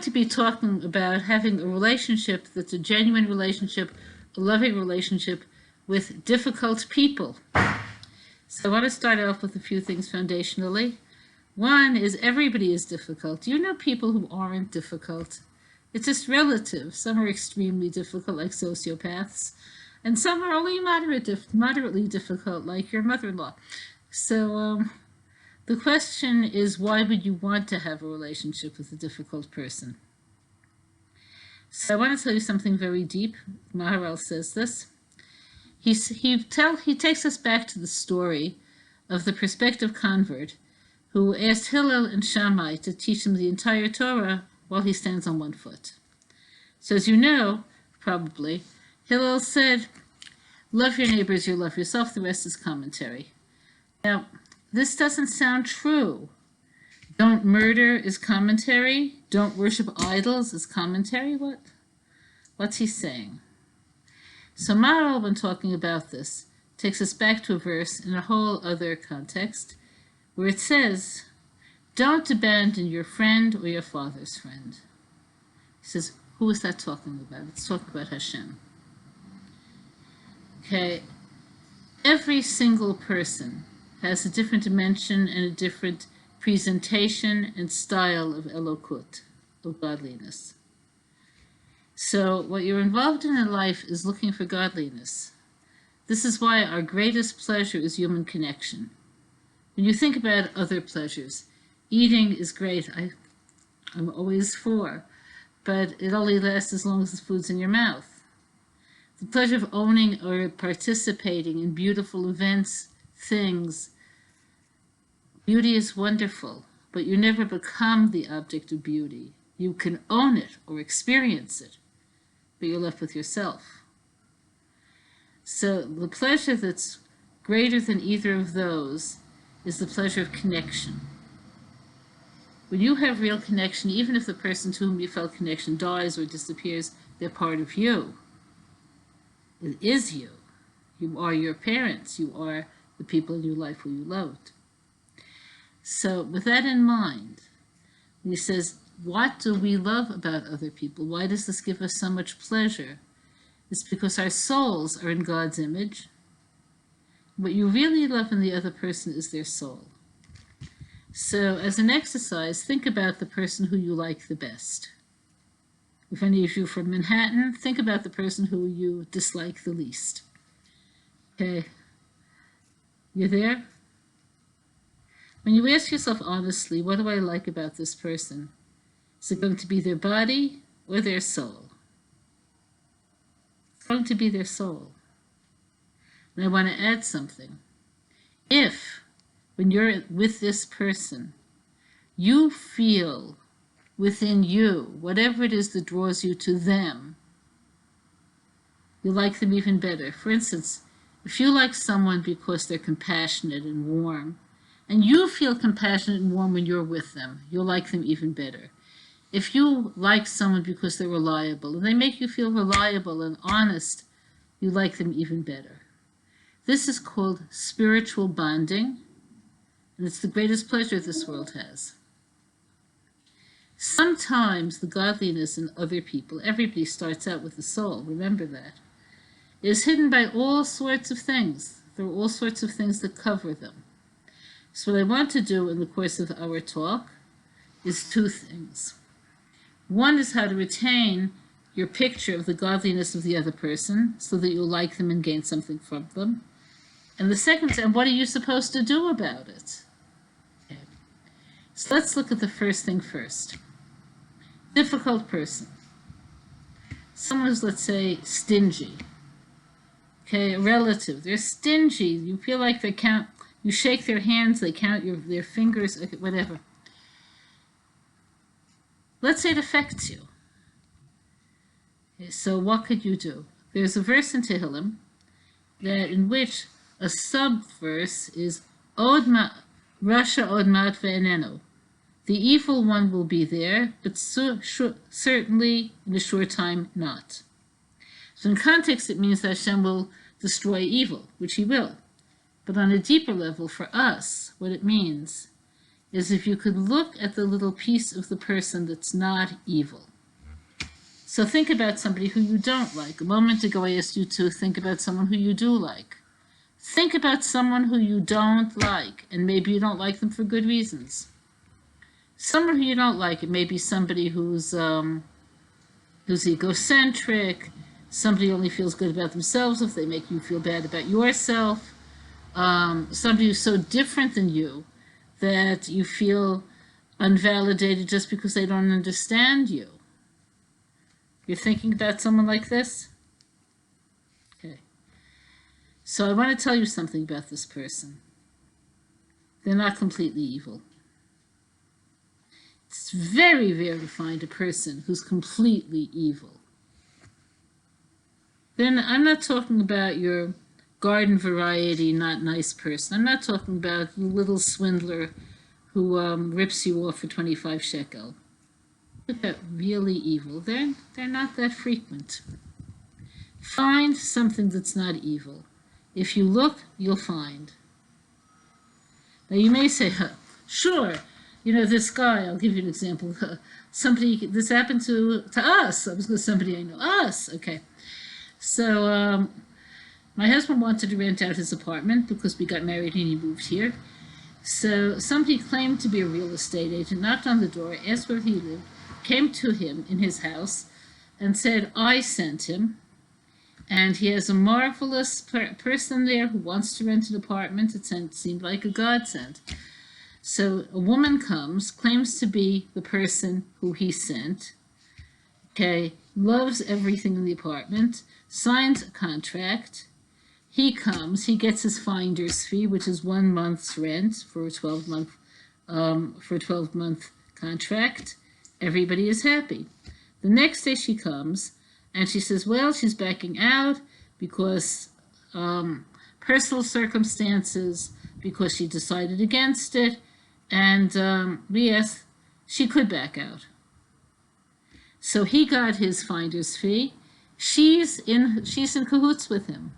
to be talking about having a relationship that's a genuine relationship, a loving relationship with difficult people. So I want to start off with a few things foundationally. One is everybody is difficult. You know people who aren't difficult. It's just relative. Some are extremely difficult, like sociopaths, and some are only moderately difficult, like your mother-in-law. So the question is, why would you want to have a relationship with a difficult person? So I want to tell you something very deep. Maharal says this. He takes us back to the story of the prospective convert who asked Hillel and Shammai to teach him the entire Torah while he stands on one foot. So as you know, probably, Hillel said, love your neighbor as you love yourself, the rest is commentary. Now, this doesn't sound true. Don't murder is commentary. Don't worship idols is commentary. What's he saying? So Maharal, when talking about this, takes us back to a verse in a whole other context, where it says, don't abandon your friend or your father's friend. He says, who is that talking about? It's talking about Hashem. Okay, every single person has a different dimension and a different presentation and style of elokut, of godliness. So what you're involved in life is looking for godliness. This is why our greatest pleasure is human connection. When you think about other pleasures, eating is great. I'm always for, but it only lasts as long as the food's in your mouth. The pleasure of owning or participating in beautiful events, things, beauty is wonderful, but you never become the object of beauty. You can own it or experience it, but you're left with yourself. So the pleasure that's greater than either of those is the pleasure of connection. When you have real connection, even if the person to whom you felt connection dies or disappears, they're part of you. It is you. You are your parents. You are the people in your life who you loved. So with that in mind, he says, what do we love about other people? Why does this give us so much pleasure? It's because our souls are in God's image. What you really love in the other person is their soul. So as an exercise, think about the person who you like the best. If any of you are from Manhattan, think about the person who you dislike the least. Okay, you there? When you ask yourself honestly, what do I like about this person? Is it going to be their body or their soul? It's going to be their soul. And I want to add something. If, when you're with this person, you feel within you, whatever it is that draws you to them, you like them even better. For instance, if you like someone because they're compassionate and warm, and you feel compassionate and warm when you're with them, you'll like them even better. If you like someone because they're reliable, and they make you feel reliable and honest, you like them even better. This is called spiritual bonding, and it's the greatest pleasure this world has. Sometimes the godliness in other people, everybody starts out with the soul, remember that, is hidden by all sorts of things. There are all sorts of things that cover them. So what I want to do in the course of our talk is two things. One is how to retain your picture of the godliness of the other person so that you'll like them and gain something from them. And the second is, and what are you supposed to do about it? Okay. So let's look at the first thing first. Difficult person. Someone who's, let's say, stingy. Okay, a relative. They're stingy. You feel like they count. You shake their hands, they count their fingers, okay, whatever. Let's say it affects you. Okay, so what could you do? There's a verse in Tehillim in which a sub-verse is Rasha Odmat Ve'enenu. The evil one will be there, but certainly in a short time not. So in context it means that Hashem will destroy evil, which he will. But on a deeper level, for us, what it means is if you could look at the little piece of the person that's not evil. So think about somebody who you don't like. A moment ago I asked you to think about someone who you do like. Think about someone who you don't like, and maybe you don't like them for good reasons. Someone who you don't like, it may be somebody who's egocentric, somebody who only feels good about themselves if they make you feel bad about yourself, somebody who's so different than you that you feel unvalidated just because they don't understand you. You're thinking about someone like this? Okay. So I want to tell you something about this person. They're not completely evil. It's very rare to find a person who's completely evil. Then I'm not talking about your garden variety, not nice person. I'm not talking about the little swindler who rips you off for 25 shekel. Look at really evil. They're not that frequent. Find something that's not evil. If you look, you'll find. Now you may say, sure, this guy, I'll give you an example. This happened to us. I was going to somebody I know. Us, okay. So my husband wanted to rent out his apartment because we got married and he moved here. So somebody claimed to be a real estate agent, knocked on the door, asked where he lived, came to him in his house and said, I sent him. And he has a marvelous person there who wants to rent an apartment. It seemed like a godsend. So a woman comes, claims to be the person who he sent, okay, loves everything in the apartment, signs a contract. He comes, he gets his finder's fee, which is 1 month's rent for a 12-month contract. Everybody is happy. The next day she comes, and she says, well, she's backing out because personal circumstances, because she decided against it, and yes, she could back out. So he got his finder's fee. She's in cahoots with him.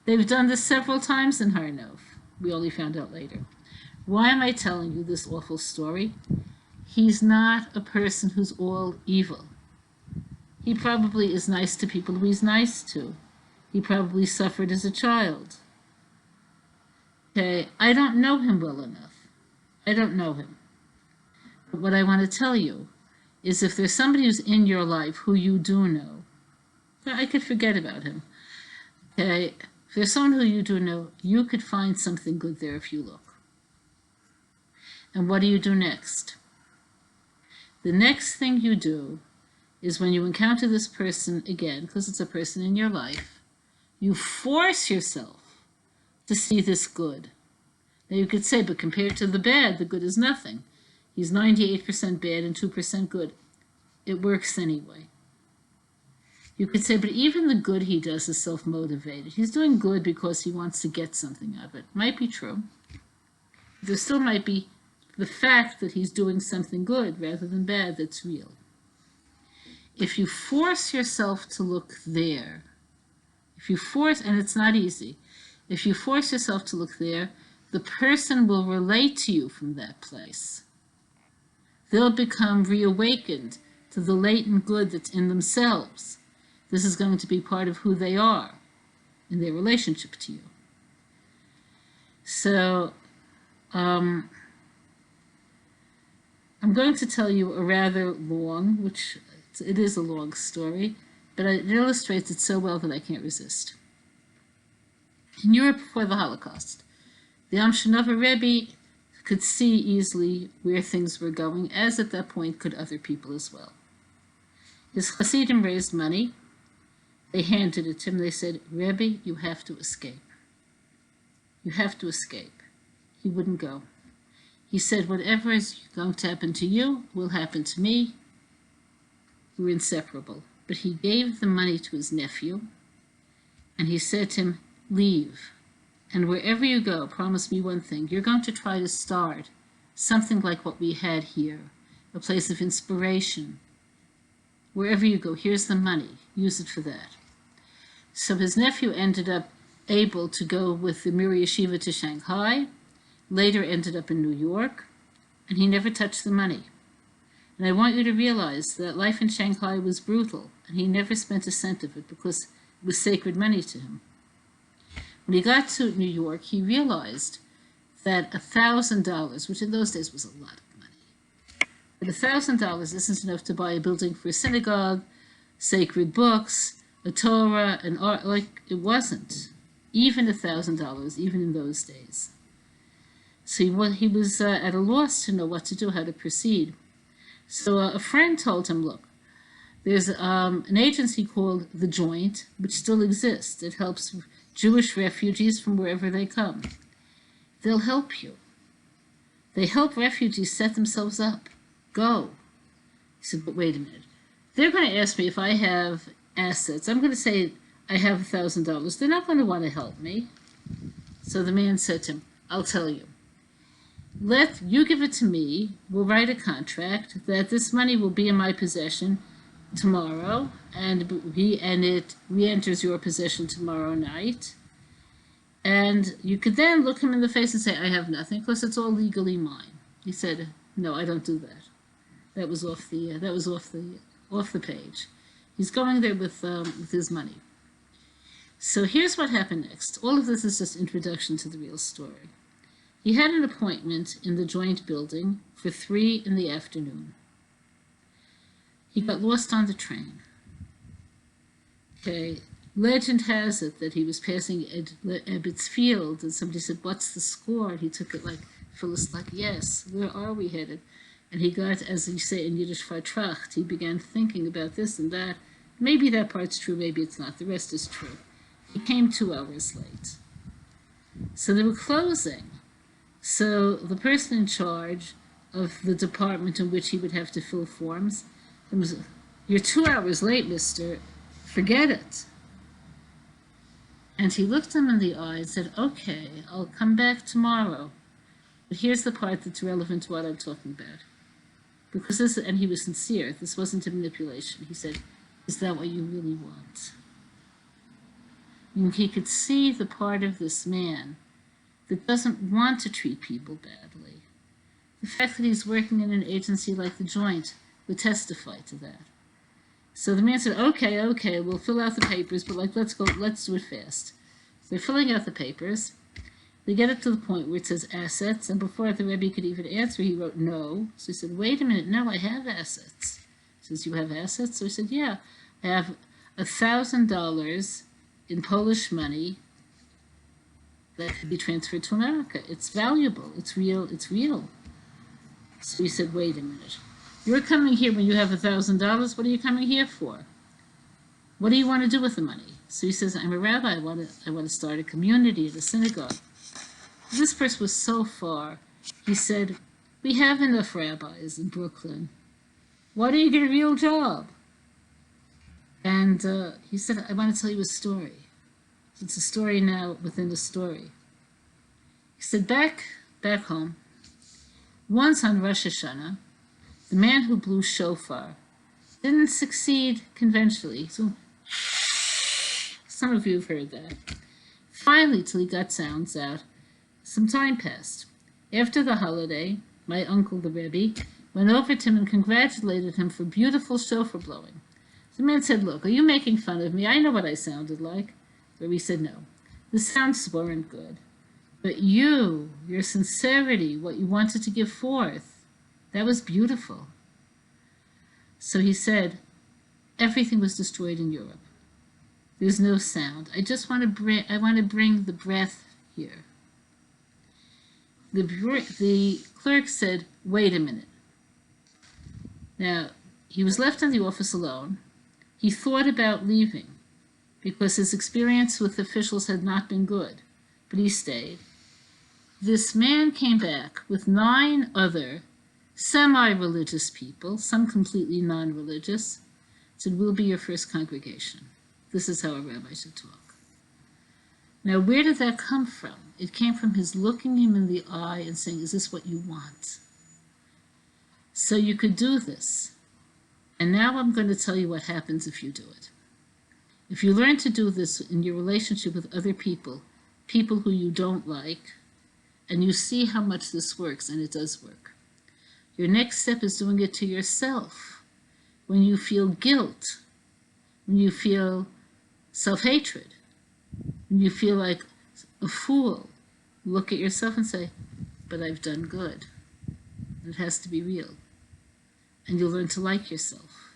They've done this several times in Har Nof. We only found out later. Why am I telling you this awful story? He's not a person who's all evil. He probably is nice to people who he's nice to. He probably suffered as a child. Okay, I don't know him well enough. I don't know him. But what I want to tell you is if there's somebody who's in your life who you do know, I could forget about him. Okay, if there's someone who you do know, you could find something good there if you look. And what do you do next? The next thing you do is when you encounter this person again, because it's a person in your life, you force yourself to see this good. Now you could say, but compared to the bad, the good is nothing. He's 98% bad and 2% good. It works anyway. You could say, but even the good he does is self-motivated. He's doing good because he wants to get something out of it. Might be true. There still might be the fact that he's doing something good rather than bad that's real. If you force yourself to look there, and it's not easy, if you force yourself to look there, the person will relate to you from that place. They'll become reawakened to the latent good that's in themselves. This is going to be part of who they are in their relationship to you. So, I'm going to tell you a rather long, which it is a long story, but it illustrates it so well that I can't resist. In Europe before the Holocaust, the Amshinova Rebbe could see easily where things were going, as at that point could other people as well. His Hasidim raised money. They handed it to him. They said, Rebbe, you have to escape. You have to escape. He wouldn't go. He said, whatever is going to happen to you will happen to me. We're inseparable. But he gave the money to his nephew, and he said to him, leave. And wherever you go, promise me one thing. You're going to try to start something like what we had here, a place of inspiration. Wherever you go, here's the money. Use it for that. So his nephew ended up able to go with the Mir Yeshiva to Shanghai, later ended up in New York, and he never touched the money. And I want you to realize that life in Shanghai was brutal, and he never spent a cent of it because it was sacred money to him. When he got to New York, he realized that $1,000, which in those days was a lot of money, but $1,000 isn't enough to buy a building for a synagogue, sacred books, a Torah, and art. Like, it wasn't. Even $1,000, even in those days. So he was at a loss to know what to do, how to proceed. So a friend told him, look, there's an agency called The Joint, which still exists. It helps Jewish refugees from wherever they come. They'll help you. They help refugees set themselves up. Go. He said, but wait a minute. They're going to ask me if I have assets. I'm going to say I have $1,000. They're not going to want to help me. So the man said to him, I'll tell you. Let you give it to me. We'll write a contract that this money will be in my possession tomorrow, and it re-enters your possession tomorrow night. And you could then look him in the face and say, I have nothing, because it's all legally mine. He said, no, I don't do that. That was off the page. He's going there with his money. So here's what happened next. All of this is just introduction to the real story. He had an appointment in the Joint building for 3 p.m. He got lost on the train. Okay, legend has it that he was passing Ebbets Field, and somebody said, what's the score? And he took it like, Phyllis, like, yes, where are we headed? And he got, as you say in Yiddish, vertracht. He began thinking about this and that. Maybe that part's true, maybe it's not. The rest is true. He came 2 hours late. So they were closing. So the person in charge of the department in which he would have to fill forms, was, you're 2 hours late, mister. Forget it. And he looked him in the eye and said, okay, I'll come back tomorrow. But here's the part that's relevant to what I'm talking about. Because this, and he was sincere, this wasn't a manipulation. He said, is that what you really want? And he could see the part of this man that doesn't want to treat people badly. The fact that he's working in an agency like The Joint would testify to that. So the man said, okay, we'll fill out the papers, but like, let's do it fast. They're filling out the papers. They get it to the point where it says assets, and before the Rebbe could even answer, he wrote no. So he said, wait a minute, no, I have assets. He says, you have assets? So he said, yeah, I have $1,000 in Polish money that could be transferred to America. It's valuable, it's real. So he said, wait a minute. You're coming here when you have $1,000, what are you coming here for? What do you want to do with the money? So he says, I'm a rabbi, I want to start a community at a synagogue. This person was so far. He said, we have enough rabbis in Brooklyn. Why don't you get a real job? And he said, I want to tell you a story. It's a story now within a story. He said, back home, once on Rosh Hashanah, the man who blew shofar didn't succeed conventionally. So some of you have heard that. Finally, till he got sounds out, some time passed. After the holiday, my uncle, the Rebbe, went over to him and congratulated him for beautiful shofar blowing. The man said, look, are you making fun of me? I know what I sounded like. The Rebbe said, no, the sounds weren't good. But your sincerity, what you wanted to give forth, that was beautiful. So he said, everything was destroyed in Europe. There's no sound. I want to bring the breath here. The clerk said, wait a minute. Now, he was left in the office alone. He thought about leaving because his experience with officials had not been good, but he stayed. This man came back with 9 other semi-religious people, some completely non-religious, said, we'll be your first congregation. This is how a rabbi should talk. Now, where did that come from? It came from his looking him in the eye and saying, is this what you want? So you could do this. And now I'm going to tell you what happens if you do it. If you learn to do this in your relationship with other people who you don't like, and you see how much this works, and it does work. Your next step is doing it to yourself. When you feel guilt, when you feel self-hatred, when you feel like a fool, look at yourself and say, but I've done good. It has to be real. And you'll learn to like yourself.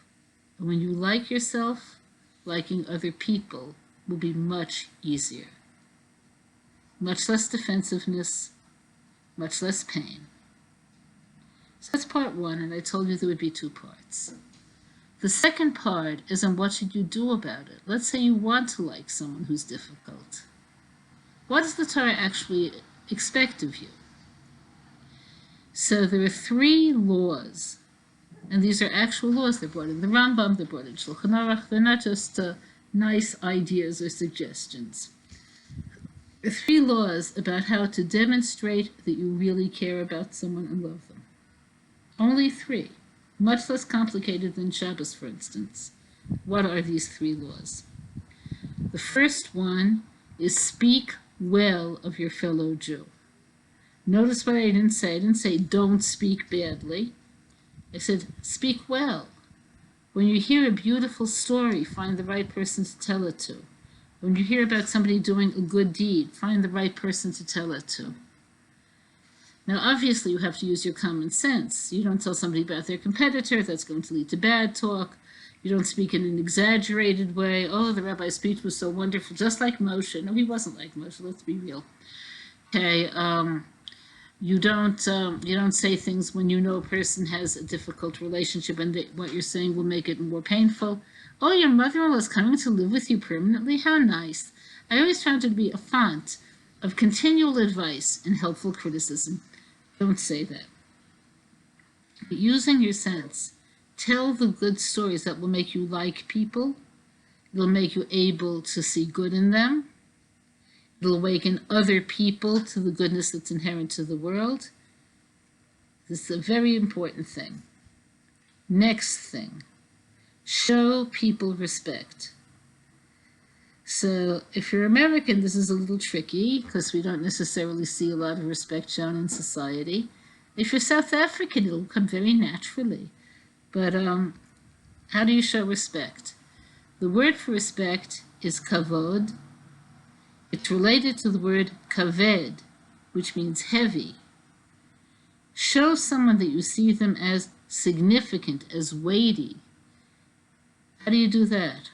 And when you like yourself, liking other people will be much easier. Much less defensiveness, much less pain. So that's part one, and I told you there would be two parts. The second part is on what should you do about it. Let's say you want to like someone who's difficult. What does the Torah actually expect of you? So there are 3 laws, and these are actual laws. They're brought in the Rambam, they're brought in Shulchan Aruch. They're not just nice ideas or suggestions. There are 3 laws about how to demonstrate that you really care about someone and love them. Only 3. Much less complicated than Shabbos, for instance. What are these 3 laws? The first one is speak well of your fellow Jew. Notice what I didn't say. I didn't say don't speak badly. I said speak well. When you hear a beautiful story, find the right person to tell it to. When you hear about somebody doing a good deed, find the right person to tell it to. Now, obviously, you have to use your common sense. You don't tell somebody about their competitor. That's going to lead to bad talk. You don't speak in an exaggerated way. Oh, the rabbi's speech was so wonderful, just like Moshe. No, he wasn't like Moshe. Let's be real. Okay, you don't say things when you know a person has a difficult relationship and what you're saying will make it more painful. Oh, your mother-in-law is coming to live with you permanently? How nice. I always found it to be a font of continual advice and helpful criticism. Don't say that. But using your sense, tell the good stories that will make you like people. It'll make you able to see good in them. It'll awaken other people to the goodness that's inherent to the world. This is a very important thing. Next thing, show people respect. So if you're American, this is a little tricky because we don't necessarily see a lot of respect shown in society. If you're South African, it'll come very naturally. But how do you show respect? The word for respect is kavod. It's related to the word kaved, which means heavy. Show someone that you see them as significant, as weighty. How do you do that?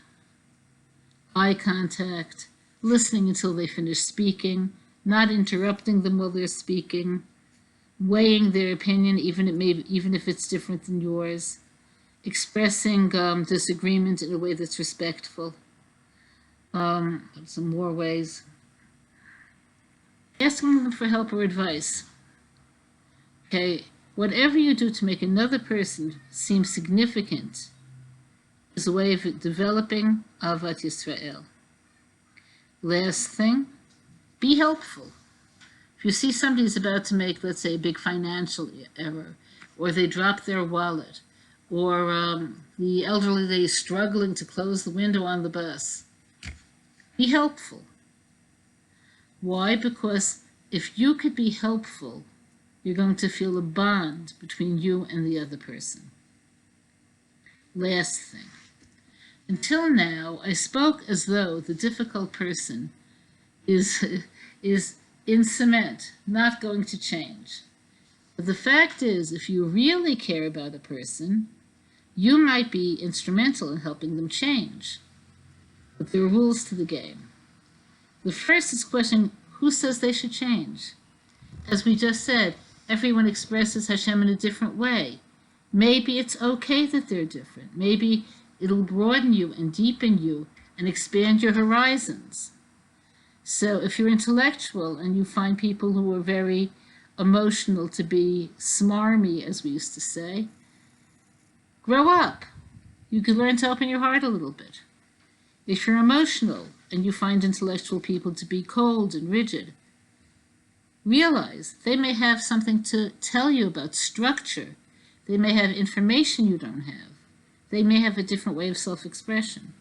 Eye contact, listening until they finish speaking, not interrupting them while they're speaking, weighing their opinion even if it's different than yours, expressing disagreement in a way that's respectful. Some more ways. Asking them for help or advice. Okay, whatever you do to make another person seem significant is a way of developing Ahavat Yisrael. Last thing, be helpful. If you see somebody's about to make, let's say, a big financial error, or they drop their wallet, or the elderly lady is struggling to close the window on the bus, be helpful. Why? Because if you could be helpful, you're going to feel a bond between you and the other person. Last thing. Until now, I spoke as though the difficult person is in cement, not going to change. But the fact is, if you really care about a person, you might be instrumental in helping them change. But there are rules to the game. The first is questioning who says they should change. As we just said, everyone expresses Hashem in a different way. Maybe it's okay that they're different. Maybe it'll broaden you and deepen you and expand your horizons. So if you're intellectual and you find people who are very emotional to be smarmy, as we used to say, grow up. You could learn to open your heart a little bit. If you're emotional and you find intellectual people to be cold and rigid, realize they may have something to tell you about structure. They may have information you don't have. They may have a different way of self-expression.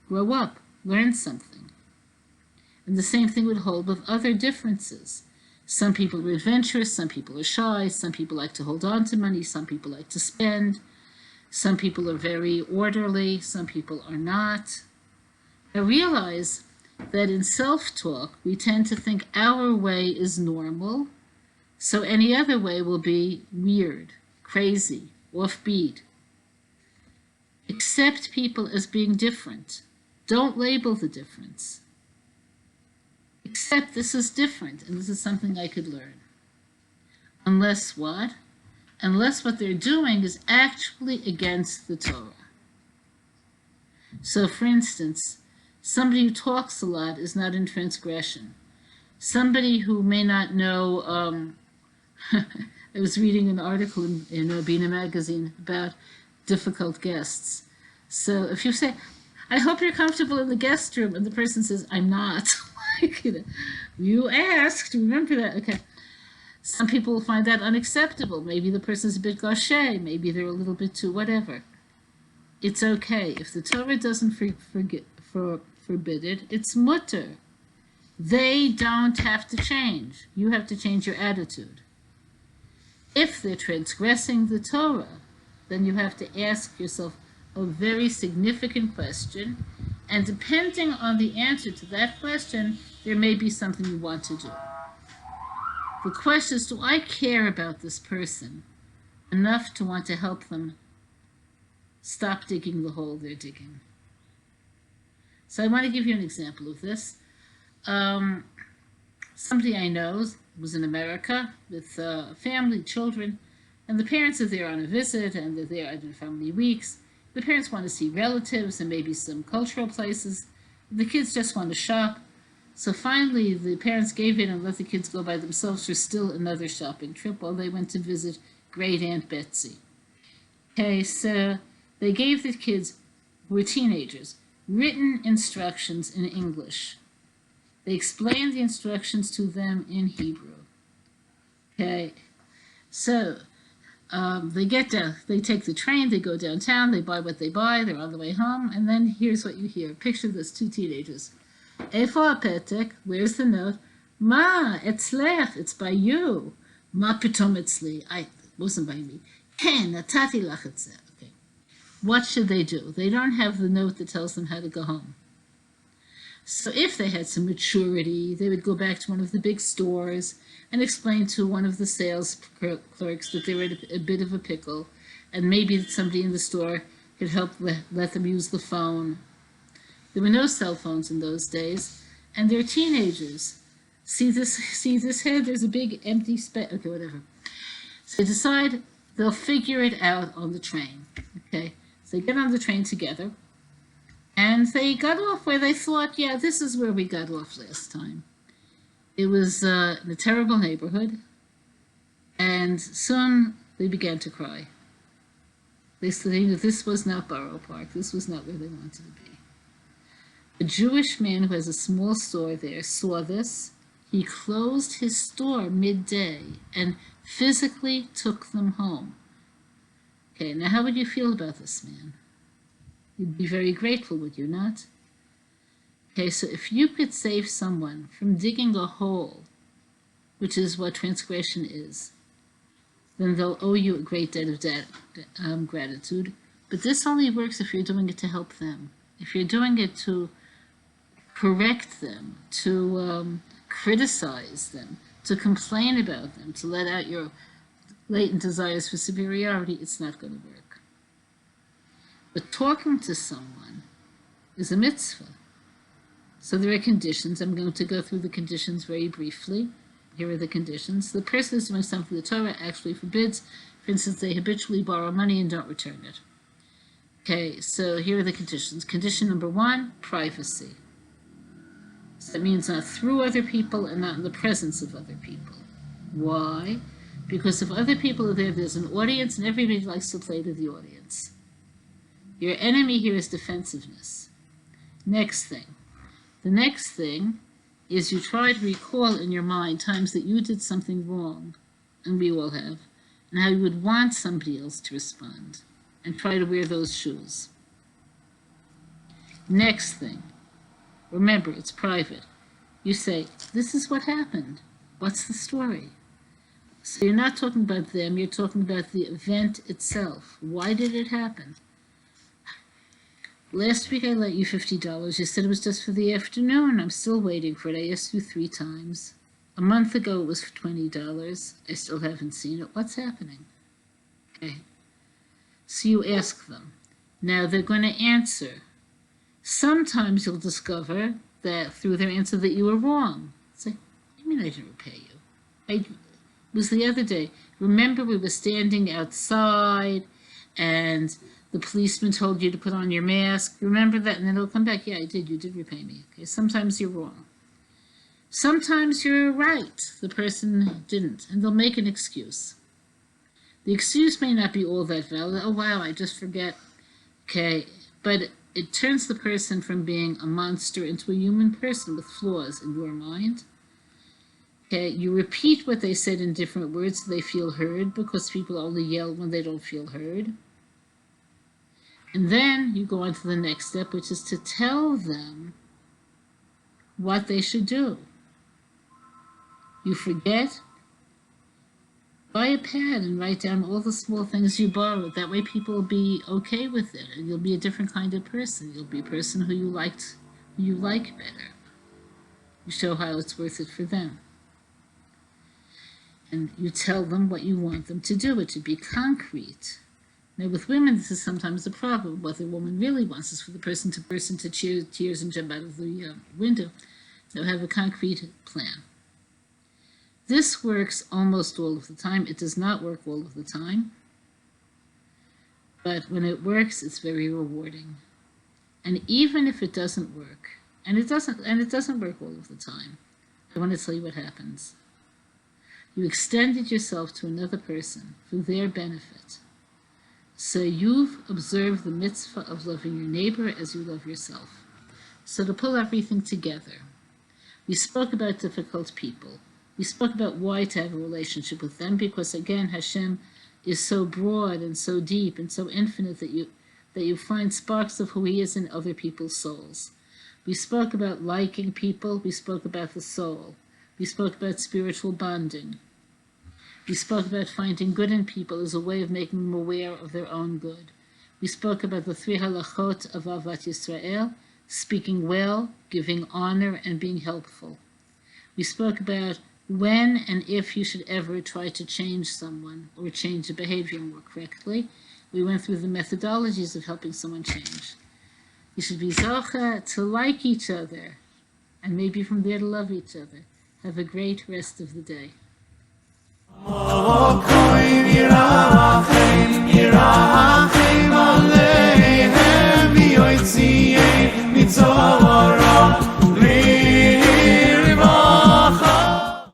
Grow up, learn something. And the same thing would hold with other differences. Some people are adventurous, some people are shy, some people like to hold on to money, some people like to spend, some people are very orderly, some people are not. I realize that in self-talk, we tend to think our way is normal, so any other way will be weird, crazy, offbeat. Accept people as being different. Don't label the difference. Accept this is different, and this is something I could learn. Unless what? Unless what they're doing is actually against the Torah. So, for instance, somebody who talks a lot is not in transgression. Somebody who may not know, I was reading an article in Bina magazine about difficult guests. So if you say, I hope you're comfortable in the guest room, and the person says, I'm not. You asked, remember that, okay. Some people will find that unacceptable. Maybe the person's a bit gauche, maybe they're a little bit too whatever. It's okay. If the Torah doesn't forbid it, it's mutter. They don't have to change. You have to change your attitude. If they're transgressing the Torah, then you have to ask yourself a very significant question, and depending on the answer to that question, there may be something you want to do. The question is, do I care about this person enough to want to help them stop digging the hole they're digging? So I want to give you an example of this. Somebody I know was in America with family, children, and the parents are there on a visit, and they're there in family weeks. The parents want to see relatives and maybe some cultural places. The kids just want to shop. So finally, the parents gave in and let the kids go by themselves for still another shopping trip while they went to visit Great Aunt Betsy. Okay, so they gave the kids, who were teenagers, written instructions in English. They explained the instructions to them in Hebrew. Okay, so they get down, they take the train, they go downtown, they buy what they buy, they're on the way home, and then here's what you hear. Picture this, two teenagers. Efa petek, where's the note? Ma, etzlech, it's by you. Ma pitom etzli, it wasn't by me. Ken, natati lach etzeh. Okay. What should they do? They don't have the note that tells them how to go home. So if they had some maturity, they would go back to one of the big stores and explain to one of the sales clerks that they were in a bit of a pickle, and maybe that somebody in the store could help let them use the phone. There were no cell phones in those days, and they're teenagers. See this head? There's a big empty space. Okay, whatever. So they decide they'll figure it out on the train. Okay, so they get on the train together. And they got off where they thought, yeah, this is where we got off last time. It was in a terrible neighborhood, and soon they began to cry. They said, this was not Borough Park. This was not where they wanted to be. A Jewish man who has a small store there saw this. He closed his store midday and physically took them home. Okay, now how would you feel about this man? You'd be very grateful, would you not? Okay, so if you could save someone from digging a hole, which is what transgression is, then they'll owe you a great debt of gratitude. But this only works if you're doing it to help them. If you're doing it to correct them, to criticize them, to complain about them, to let out your latent desires for superiority, it's not going to work. But talking to someone is a mitzvah. So there are conditions. I'm going to go through the conditions very briefly. Here are the conditions. The person is doing something the Torah actually forbids. For instance, they habitually borrow money and don't return it. Okay, so here are the conditions. Condition number 1, privacy. So that means not through other people and not in the presence of other people. Why? Because if other people are there, there's an audience, and everybody likes to play to the audience. Your enemy here is defensiveness. Next thing. The next thing is you try to recall in your mind times that you did something wrong, and we all have, and how you would want somebody else to respond, and try to wear those shoes. Next thing. Remember, it's private. You say, this is what happened. What's the story? So you're not talking about them, you're talking about the event itself. Why did it happen? Last week I lent you $50. You said it was just for the afternoon. I'm still waiting for it. I asked you 3 times. A month ago it was for $20. I still haven't seen it. What's happening? Okay. So you ask them. Now they're going to answer. Sometimes you'll discover that through their answer that you were wrong. Say, what do you mean I didn't repay you? It was the other day. Remember we were standing outside and the policeman told you to put on your mask. Remember that? And then it'll come back. Yeah, I did. You did repay me. Okay. Sometimes you're wrong. Sometimes you're right. The person didn't. And they'll make an excuse. The excuse may not be all that valid. Oh, wow, I just forget. Okay. But it turns the person from being a monster into a human person with flaws in your mind. Okay. You repeat what they said in different words so they feel heard, because people only yell when they don't feel heard. And then you go on to the next step, which is to tell them what they should do. You forget, buy a pad and write down all the small things you borrowed. That way people will be okay with it, and you'll be a different kind of person. You'll be a person who you like better. You show how it's worth it for them. And you tell them what you want them to do. It should be concrete. Now, with women, this is sometimes a problem. What the woman really wants is for the person to burst into tears and jump out of the window. Now, have a concrete plan. This works almost all of the time. It does not work all of the time. But when it works, it's very rewarding. And even if it doesn't work, and it doesn't work all of the time, I want to tell you what happens. You extended yourself to another person for their benefit. So you've observed the mitzvah of loving your neighbor as you love yourself. So to pull everything together, we spoke about difficult people. We spoke about why to have a relationship with them, because again, Hashem is so broad and so deep and so infinite that you find sparks of who He is in other people's souls. We spoke about liking people. We spoke about the soul. We spoke about spiritual bonding. We spoke about finding good in people as a way of making them aware of their own good. We spoke about the 3 halachot of Avat Yisrael, speaking well, giving honor, and being helpful. We spoke about when and if you should ever try to change someone or change a behavior more correctly. We went through the methodologies of helping someone change. You should be zocha to like each other, and maybe from there to love each other. Have a great rest of the day.